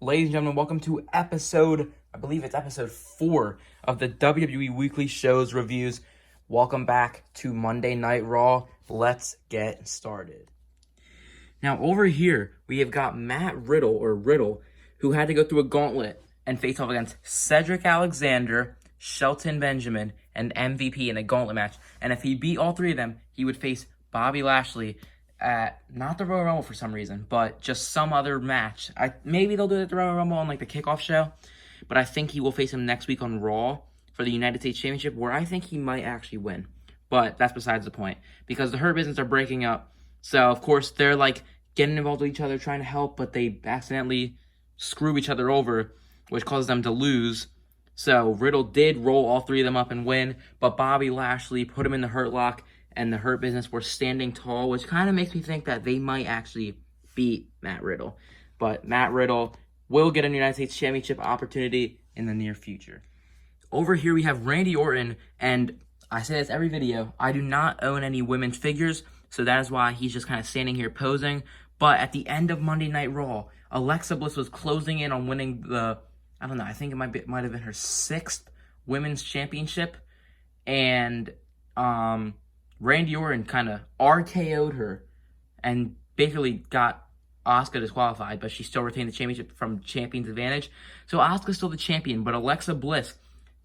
Ladies and gentlemen, welcome to episode 4 of the WWE Weekly Shows Reviews. Welcome back to Monday Night Raw. Let's get started. Now, over here, we have got Matt Riddle, who had to go through a gauntlet and face off against Cedric Alexander, Shelton Benjamin, and MVP in a gauntlet match. And if he beat all three of them, he would face Bobby Lashley at not the Royal Rumble for some reason, but just some other match. Maybe they'll do it at the Royal Rumble on like the kickoff show, but I think he will face him next week on Raw for the United States Championship, where I think he might actually win. But that's besides the point, because the Hurt Business are breaking up. So of course they're like getting involved with each other, trying to help, but they accidentally screw each other over, which causes them to lose. So Riddle did roll all three of them up and win, but Bobby Lashley put him in the Hurt Lock, and the Hurt Business were standing tall, which kind of makes me think that they might actually beat Matt Riddle. But Matt Riddle will get a United States Championship opportunity in the near future. Over here we have Randy Orton, and I say this every video, I do not own any women's figures, so that is why he's just kind of standing here posing. But at the end of Monday Night Raw, Alexa Bliss was closing in on winning I think it might have been her 6th women's championship, and Randy Orton kind of RKO'd her and basically got Asuka disqualified, but she still retained the championship from Champion's Advantage. So Asuka's still the champion, but Alexa Bliss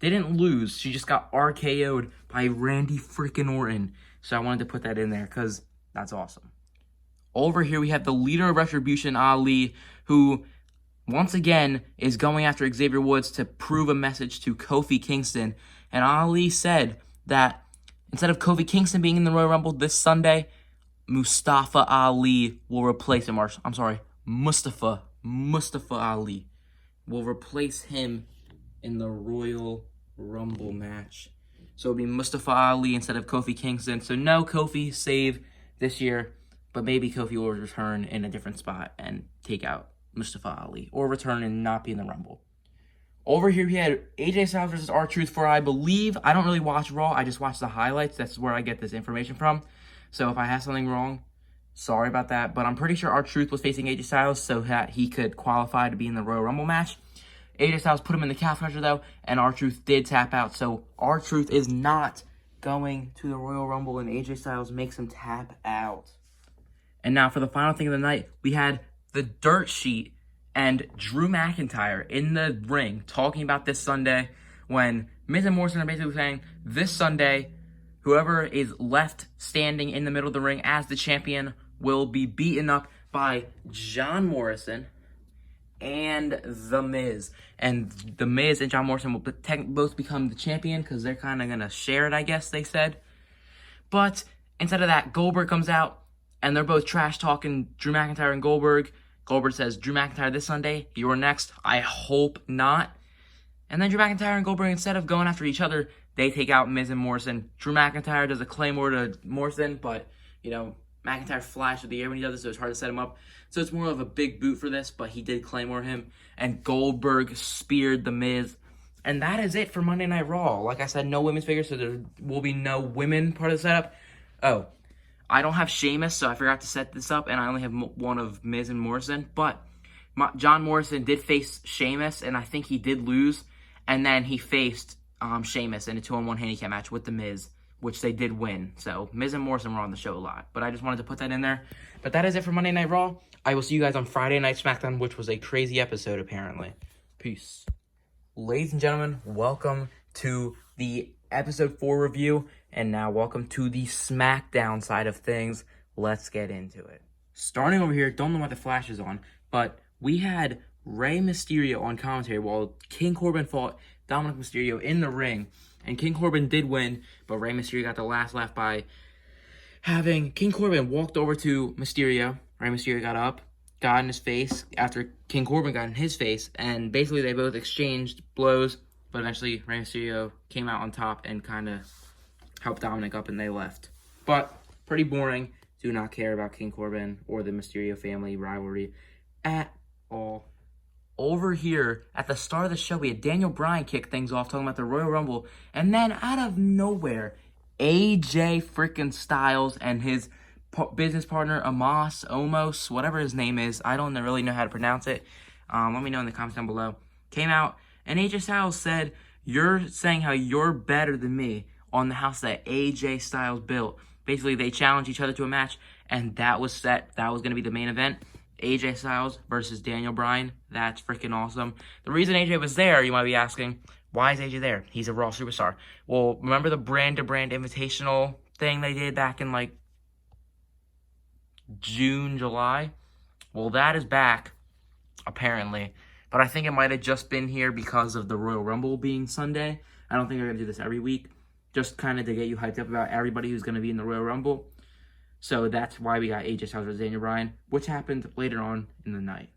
didn't lose. She just got RKO'd by Randy freaking Orton. So I wanted to put that in there because that's awesome. Over here we have the leader of Retribution, Ali, who once again is going after Xavier Woods to prove a message to Kofi Kingston. And Ali said that instead of Kofi Kingston being in the Royal Rumble this Sunday, Mustafa Ali will replace him. Mustafa Ali will replace him in the Royal Rumble match. So it'll be Mustafa Ali instead of Kofi Kingston. So no Kofi save this year, but maybe Kofi will return in a different spot and take out Mustafa Ali, or return and not be in the Rumble. Over here, we had AJ Styles versus R-Truth for, I believe, I don't really watch Raw, I just watch the highlights. That's where I get this information from. So if I have something wrong, sorry about that. But I'm pretty sure R-Truth was facing AJ Styles so that he could qualify to be in the Royal Rumble match. AJ Styles put him in the calf crusher, though, and R-Truth did tap out. So R-Truth is not going to the Royal Rumble, and AJ Styles makes him tap out. And now for the final thing of the night, we had the Dirt Sheet and Drew McIntyre in the ring talking about this Sunday, when Miz and Morrison are basically saying this Sunday, whoever is left standing in the middle of the ring as the champion will be beaten up by John Morrison and The Miz. And The Miz and John Morrison will both become the champion because they're kind of going to share it, I guess they said. But instead of that, Goldberg comes out and they're both trash talking Drew McIntyre and Goldberg. Goldberg says, Drew McIntyre this Sunday, you're next. I hope not. And then Drew McIntyre and Goldberg, instead of going after each other, they take out Miz and Morrison. Drew McIntyre does a Claymore to Morrison, but, McIntyre flies through the air when he does it, so it's hard to set him up. So it's more of a big boot for this, but he did Claymore him. And Goldberg speared The Miz. And that is it for Monday Night Raw. Like I said, no women's figures, so there will be no women part of the setup. Oh, I don't have Sheamus, so I forgot to set this up, and I only have one of Miz and Morrison. But John Morrison did face Sheamus, and I think he did lose. And then he faced Sheamus in a 2-on-1 handicap match with The Miz, which they did win. So Miz and Morrison were on the show a lot. But I just wanted to put that in there. But that is it for Monday Night Raw. I will see you guys on Friday Night SmackDown, which was a crazy episode, apparently. Peace. Ladies and gentlemen, welcome to the Episode 4 review. And now welcome to the SmackDown side of things. Let's get into it. Starting over here, don't know what the flash is on, but we had Rey Mysterio on commentary while King Corbin fought Dominic Mysterio in the ring. And King Corbin did win, but Rey Mysterio got the last laugh by having King Corbin walked over to Mysterio. Rey Mysterio got up, got in his face after King Corbin got in his face, and basically they both exchanged blows, but eventually Rey Mysterio came out on top and kind of helped Dominic up, and they left. But pretty boring. Do not care about King Corbin or the Mysterio family rivalry at all. Over here, at the start of the show, we had Daniel Bryan kick things off, talking about the Royal Rumble, and then out of nowhere, AJ freaking Styles and his business partner, Omos, whatever his name is, I don't really know how to pronounce it, Let me know in the comments down below. Came out, and AJ Styles said, "You're saying how you're better than me on the house that AJ Styles built." Basically, they challenged each other to a match, and that was set. That was going to be the main event. AJ Styles versus Daniel Bryan. That's freaking awesome. The reason AJ was there, you might be asking, why is AJ there? He's a Raw superstar. Well, remember the brand-to-brand invitational thing they did back in, like, June, July? Well, that is back, apparently. But I think it might have just been here because of the Royal Rumble being Sunday. I don't think they're going to do this every week. Just kind of to get you hyped up about everybody who's going to be in the Royal Rumble. So that's why we got AJ Styles versus Daniel Bryan, which happened later on in the night.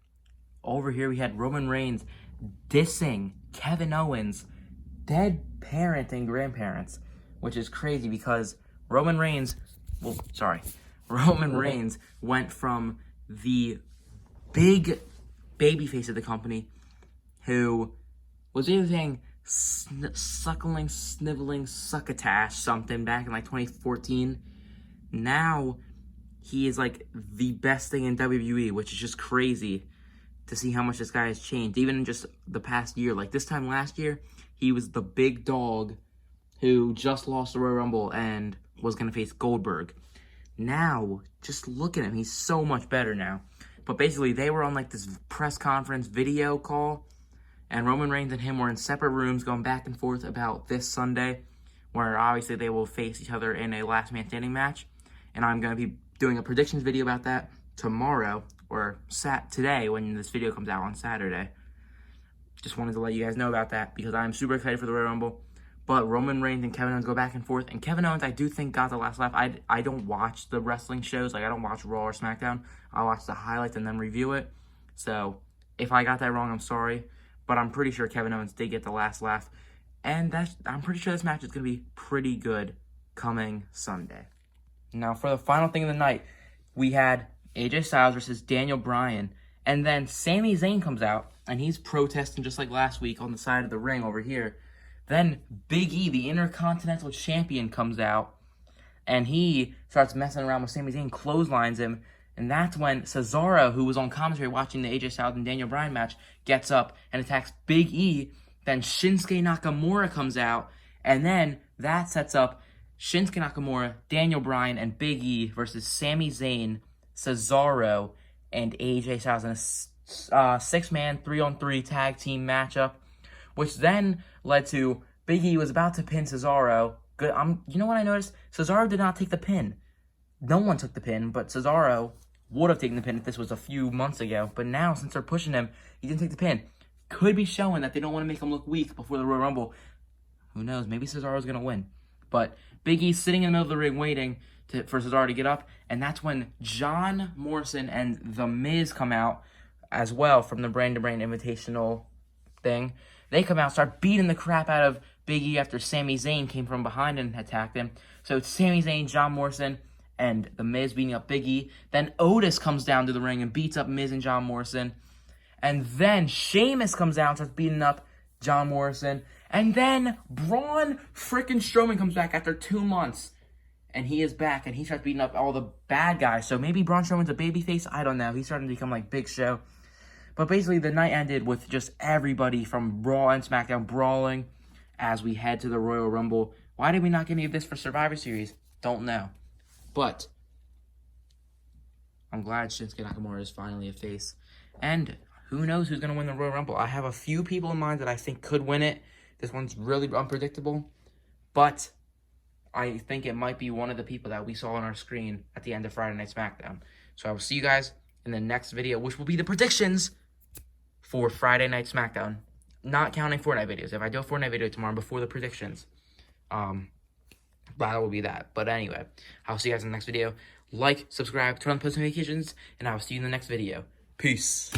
Over here we had Roman Reigns dissing Kevin Owens' dead parent and grandparents, which is crazy because Roman Reigns went from the big babyface of the company who was anything suckling, sniveling, succotash something back in like 2014. Now he is like the best thing in WWE, which is just crazy to see how much this guy has changed. Even in just the past year, like this time last year, he was the big dog who just lost the Royal Rumble and was going to face Goldberg. Now, just look at him. He's so much better now. But basically, they were on like this press conference video call, and Roman Reigns and him were in separate rooms going back and forth about this Sunday, where obviously they will face each other in a last man standing match. And I'm going to be doing a predictions video about that tomorrow, or today when this video comes out on Saturday. Just wanted to let you guys know about that because I'm super excited for the Royal Rumble. But Roman Reigns and Kevin Owens go back and forth. And Kevin Owens, I do think, got the last laugh. I don't watch the wrestling shows. Like, I don't watch Raw or SmackDown. I watch the highlights and then review it. So, if I got that wrong, I'm sorry. But I'm pretty sure Kevin Owens did get the last laugh. And I'm pretty sure this match is going to be pretty good coming Sunday. Now, for the final thing of the night, we had AJ Styles versus Daniel Bryan. And then Sami Zayn comes out, and he's protesting just like last week on the side of the ring over here. Then Big E, the Intercontinental Champion, comes out, and he starts messing around with Sami Zayn, clotheslines him, and that's when Cesaro, who was on commentary watching the AJ Styles and Daniel Bryan match, gets up and attacks Big E. Then Shinsuke Nakamura comes out, and then that sets up Shinsuke Nakamura, Daniel Bryan, and Big E versus Sami Zayn, Cesaro, and AJ Styles in a 6-man, 3-on-3 tag team matchup, which then led to Big E was about to pin Cesaro. Good. You know what I noticed? Cesaro did not take the pin. No one took the pin, but Cesaro would have taken the pin if this was a few months ago. But now, since they're pushing him, he didn't take the pin. Could be showing that they don't want to make him look weak before the Royal Rumble. Who knows? Maybe Cesaro's going to win. But Big E's sitting in the middle of the ring waiting for Cesaro to get up. And that's when John Morrison and The Miz come out as well from the brand-to-brand invitational thing. They come out, start beating the crap out of Big E after Sami Zayn came from behind and attacked him. So it's Sami Zayn, John Morrison, and The Miz beating up Big E. Then Otis comes down to the ring and beats up Miz and John Morrison. And then Sheamus comes down and starts beating up John Morrison. And then Braun freaking Strowman comes back after 2 months. And he is back, and he starts beating up all the bad guys. So maybe Braun Strowman's a babyface? I don't know. He's starting to become like Big Show. But basically, the night ended with just everybody from Raw and SmackDown brawling as we head to the Royal Rumble. Why did we not get any of this for Survivor Series? Don't know. But I'm glad Shinsuke Nakamura is finally a face. And who knows who's going to win the Royal Rumble? I have a few people in mind that I think could win it. This one's really unpredictable. But I think it might be one of the people that we saw on our screen at the end of Friday Night SmackDown. So I will see you guys in the next video, which will be the predictions for Friday Night SmackDown. Not counting Fortnite videos. If I do a Fortnite video tomorrow before the predictions, that will be that. But anyway, I'll see you guys in the next video. Like, subscribe, turn on post notifications, and I will see you in the next video. Peace.